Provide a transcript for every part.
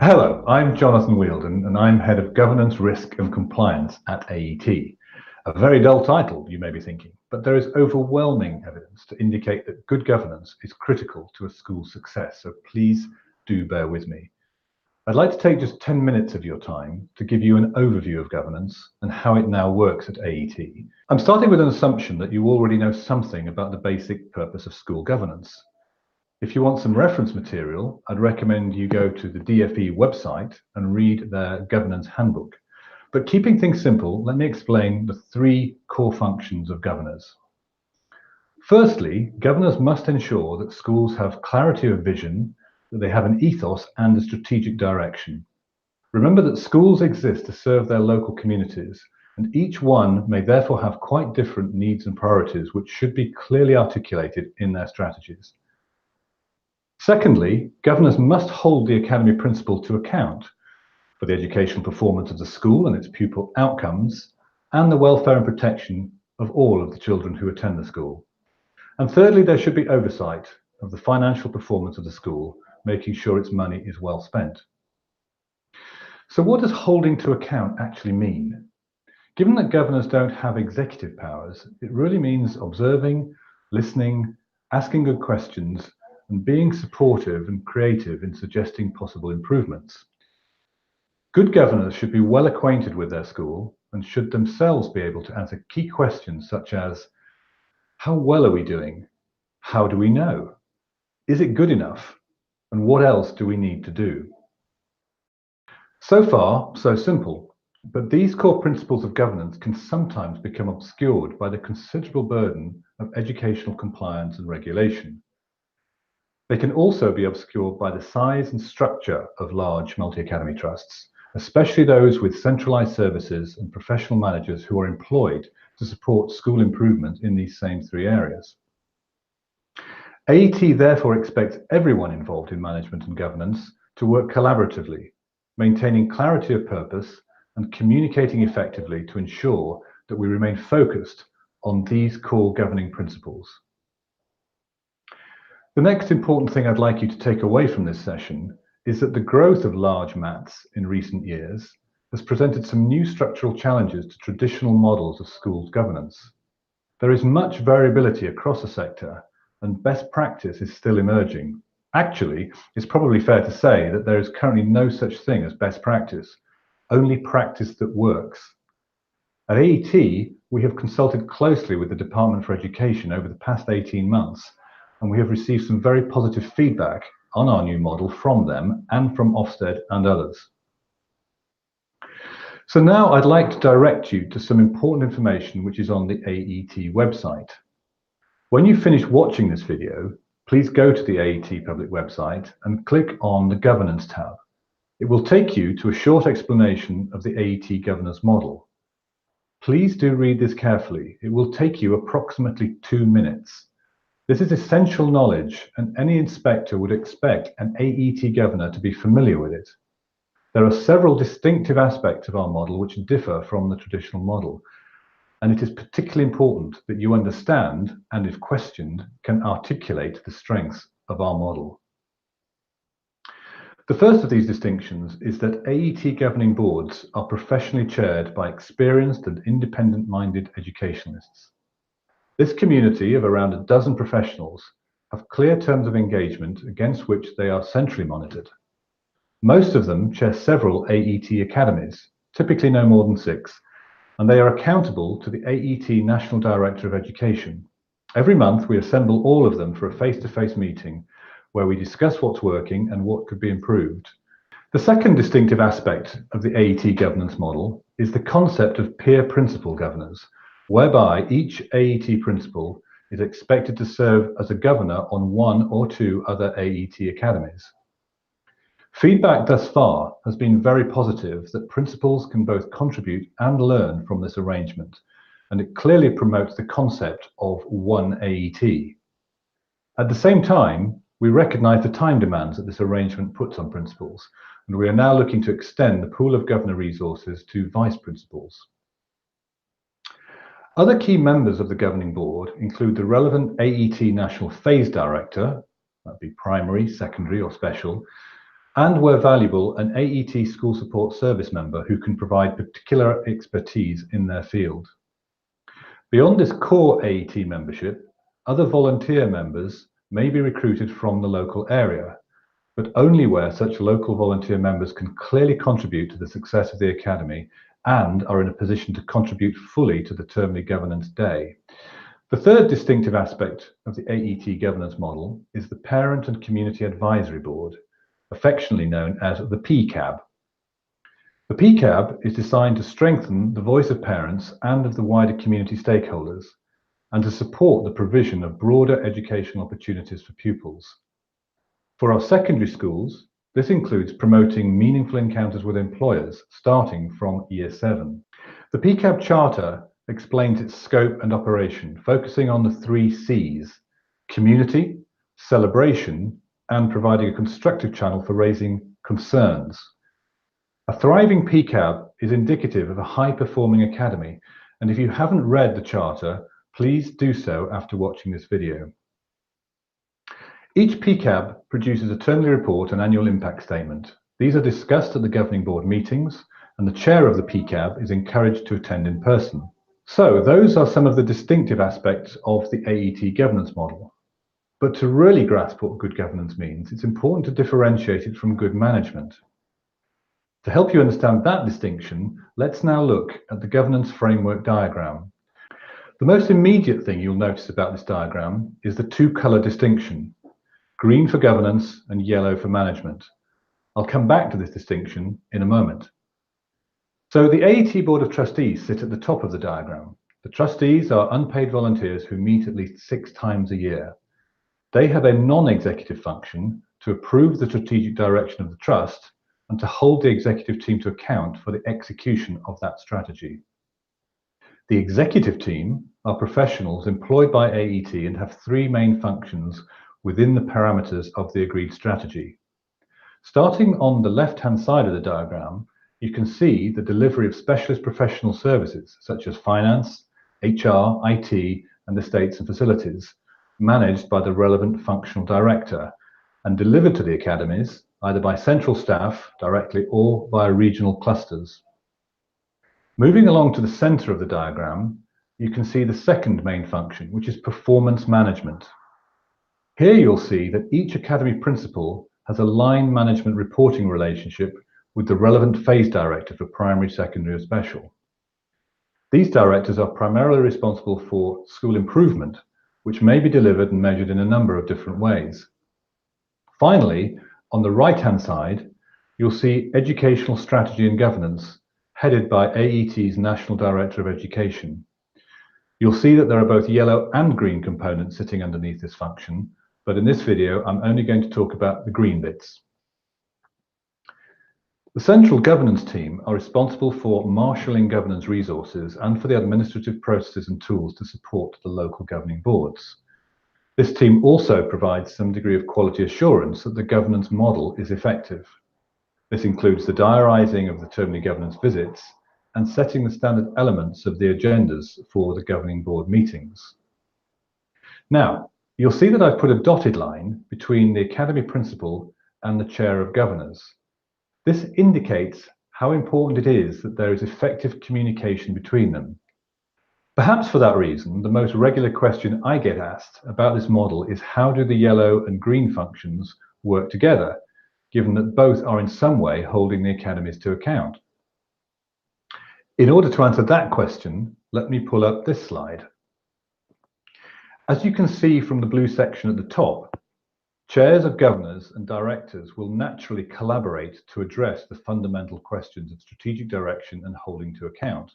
Hello, I'm Jonathan Wheeldon, and I'm Head of Governance, Risk and Compliance at AET. A very dull title, you may be thinking, but there is overwhelming evidence to indicate that good governance is critical to a school's success, so please do bear with me. I'd like to take just 10 minutes of your time to give you an overview of governance and how it now works at AET. I'm starting with an assumption that you already know something about the basic purpose of school governance. If you want some reference material, I'd recommend you go to the DFE website and read their governance handbook. But keeping things simple, let me explain the three core functions of governors. Firstly, governors must ensure that schools have clarity of vision, that they have an ethos and a strategic direction. Remember that schools exist to serve their local communities, and each one may therefore have quite different needs and priorities, which should be clearly articulated in their strategies. Secondly, governors must hold the academy principal to account for the educational performance of the school and its pupil outcomes, and the welfare and protection of all of the children who attend the school. And thirdly, there should be oversight of the financial performance of the school, making sure its money is well spent. So what does holding to account actually mean? Given that governors don't have executive powers, it really means observing, listening, asking good questions, and being supportive and creative in suggesting possible improvements. Good governors should be well acquainted with their school and should themselves be able to answer key questions such as, how well are we doing? How do we know? Is it good enough? And what else do we need to do? So far, so simple, but these core principles of governance can sometimes become obscured by the considerable burden of educational compliance and regulation. They can also be obscured by the size and structure of large multi-academy trusts, especially those with centralized services and professional managers who are employed to support school improvement in these same three areas. AET therefore expects everyone involved in management and governance to work collaboratively, maintaining clarity of purpose and communicating effectively to ensure that we remain focused on these core governing principles. The next important thing I'd like you to take away from this session is that the growth of large MATs in recent years has presented some new structural challenges to traditional models of schools governance. There is much variability across the sector, and best practice is still emerging. Actually, it's probably fair to say that there is currently no such thing as best practice, only practice that works. At AET, we have consulted closely with the Department for Education over the past 18 months, and we have received some very positive feedback on our new model from them and from Ofsted and others. So now I'd like to direct you to some important information which is on the AET website. When you finish watching this video, please go to the AET public website and click on the Governance tab. It will take you to a short explanation of the AET governance model. Please do read this carefully. It will take you approximately 2 minutes. This is essential knowledge, and any inspector would expect an AET governor to be familiar with it. There are several distinctive aspects of our model which differ from the traditional model, and it is particularly important that you understand, and if questioned, can articulate the strengths of our model. The first of these distinctions is that AET governing boards are professionally chaired by experienced and independent-minded educationalists. This community of around a dozen professionals have clear terms of engagement against which they are centrally monitored. Most of them chair several AET academies, typically no more than 6, and they are accountable to the AET National Director of Education. Every month we assemble all of them for a face-to-face meeting where we discuss what's working and what could be improved. The second distinctive aspect of the AET governance model is the concept of peer principal governors, whereby each AET principal is expected to serve as a governor on 1 or 2 other AET academies. Feedback thus far has been very positive that principals can both contribute and learn from this arrangement, and it clearly promotes the concept of one AET. At the same time, we recognise the time demands that this arrangement puts on principals, and we are now looking to extend the pool of governor resources to vice principals. Other key members of the governing board include the relevant AET National Phase Director, that'd be primary, secondary or special, and where valuable, an AET school support service member who can provide particular expertise in their field. Beyond this core AET membership, other volunteer members may be recruited from the local area, but only where such local volunteer members can clearly contribute to the success of the Academy and are in a position to contribute fully to the Termly Governance Day. The third distinctive aspect of the AET governance model is the Parent and Community Advisory Board, affectionately known as the PCAB. The PCAB is designed to strengthen the voice of parents and of the wider community stakeholders, and to support the provision of broader educational opportunities for pupils. For our secondary schools, this includes promoting meaningful encounters with employers, starting from Year 7. The PCAB Charter explains its scope and operation, focusing on the 3 C's: community, celebration, and providing a constructive channel for raising concerns. A thriving PCAB is indicative of a high-performing academy, and if you haven't read the Charter, please do so after watching this video. Each PCAB produces a Termly report and annual impact statement. These are discussed at the governing board meetings, and the chair of the PCAB is encouraged to attend in person. So those are some of the distinctive aspects of the AET governance model. But to really grasp what good governance means, it's important to differentiate it from good management. To help you understand that distinction, let's now look at the governance framework diagram. The most immediate thing you'll notice about this diagram is the 2-color distinction: green for governance and yellow for management. I'll come back to this distinction in a moment. So the AET Board of Trustees sit at the top of the diagram. The trustees are unpaid volunteers who meet at least 6 times a year. They have a non-executive function to approve the strategic direction of the trust and to hold the executive team to account for the execution of that strategy. The executive team are professionals employed by AET and have 3 main functions within the parameters of the agreed strategy. Starting on the left-hand side of the diagram, you can see the delivery of specialist professional services such as finance, HR, IT, and estates and facilities, managed by the relevant functional director and delivered to the academies either by central staff directly or via regional clusters. Moving along to the center of the diagram, you can see the second main function, which is performance management. Here you'll see that each academy principal has a line management reporting relationship with the relevant phase director for primary, secondary, or special. These directors are primarily responsible for school improvement, which may be delivered and measured in a number of different ways. Finally, on the right-hand side, you'll see educational strategy and governance, headed by AET's National Director of Education. You'll see that there are both yellow and green components sitting underneath this function, but in this video, I'm only going to talk about the green bits. The central governance team are responsible for marshalling governance resources and for the administrative processes and tools to support the local governing boards. This team also provides some degree of quality assurance that the governance model is effective. This includes the diarising of the Termly governance visits and setting the standard elements of the agendas for the governing board meetings. Now, you'll see that I've put a dotted line between the academy principal and the chair of governors. This indicates how important it is that there is effective communication between them. Perhaps for that reason, the most regular question I get asked about this model is how do the yellow and green functions work together, given that both are in some way holding the academies to account? In order to answer that question, let me pull up this slide. As you can see from the blue section at the top, chairs of governors and directors will naturally collaborate to address the fundamental questions of strategic direction and holding to account.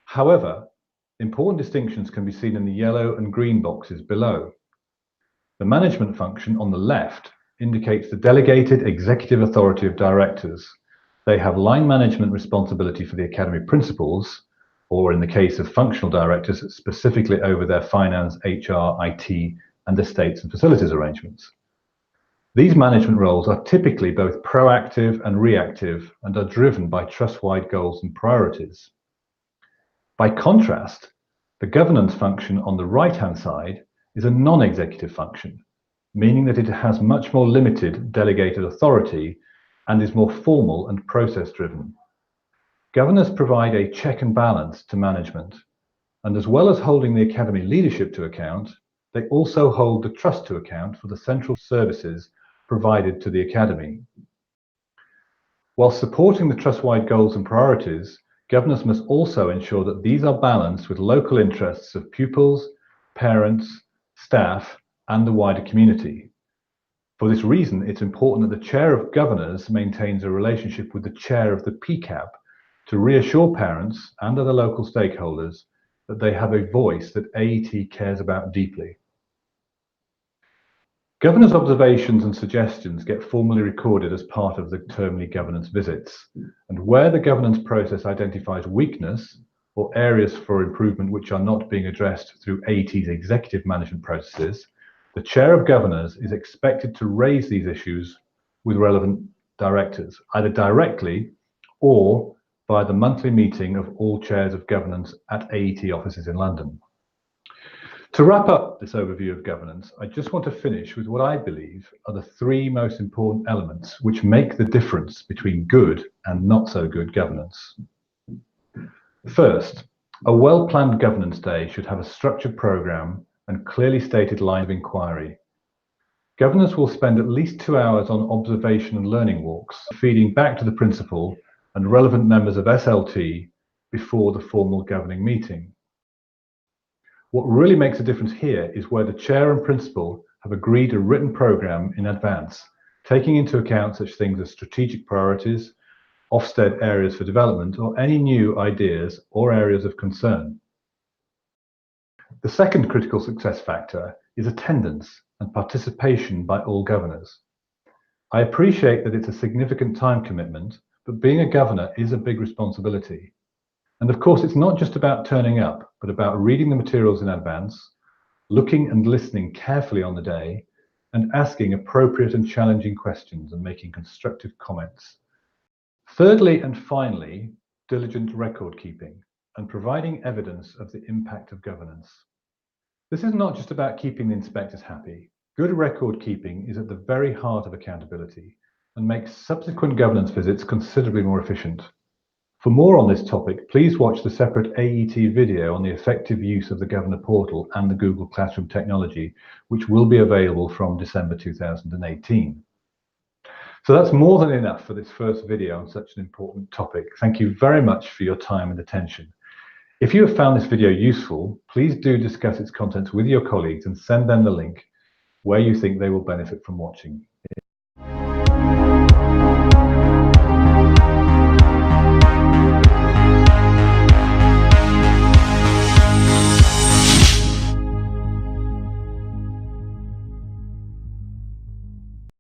However, important distinctions can be seen in the yellow and green boxes below. The management function on the left indicates the delegated executive authority of directors. They have line management responsibility for the academy principals, or in the case of functional directors, specifically over their finance, HR, IT, and estates and facilities arrangements. These management roles are typically both proactive and reactive and are driven by trust-wide goals and priorities. By contrast, the governance function on the right-hand side is a non-executive function. meaning that it has much more limited delegated authority and is more formal and process-driven. Governors provide a check and balance to management, and as well as holding the Academy leadership to account, they also hold the Trust to account for the central services provided to the Academy. While supporting the Trust-wide goals and priorities, governors must also ensure that these are balanced with local interests of pupils, parents, staff, and the wider community. For this reason, it's important that the Chair of Governors maintains a relationship with the Chair of the PCAB to reassure parents and other local stakeholders that they have a voice that AET cares about deeply. Governors' observations and suggestions get formally recorded as part of the termly governance visits, and where the governance process identifies weakness or areas for improvement which are not being addressed through AET's executive management processes, the Chair of Governors is expected to raise these issues with relevant directors, either directly or by the monthly meeting of all chairs of governance at AET offices in London. To wrap up this overview of governance, I just want to finish with what I believe are the three most important elements which make the difference between good and not so good governance. First, a well-planned governance day should have a structured programme and clearly stated line of inquiry. Governors will spend at least 2 hours on observation and learning walks, feeding back to the principal and relevant members of SLT before the formal governing meeting. What really makes a difference here is where the chair and principal have agreed a written programme in advance, taking into account such things as strategic priorities, Ofsted areas for development, or any new ideas or areas of concern. The second critical success factor is attendance and participation by all governors. I appreciate that it's a significant time commitment, but being a governor is a big responsibility. And of course, it's not just about turning up, but about reading the materials in advance, looking and listening carefully on the day, and asking appropriate and challenging questions and making constructive comments. Thirdly and finally, diligent record keeping and providing evidence of the impact of governance. This is not just about keeping the inspectors happy. Good record keeping is at the very heart of accountability and makes subsequent governance visits considerably more efficient. For more on this topic, please watch the separate AET video on the effective use of the Governor Portal and the Google Classroom technology, which will be available from December 2018. So that's more than enough for this first video on such an important topic. Thank you very much for your time and attention. If you have found this video useful, please do discuss its contents with your colleagues and send them the link where you think they will benefit from watching.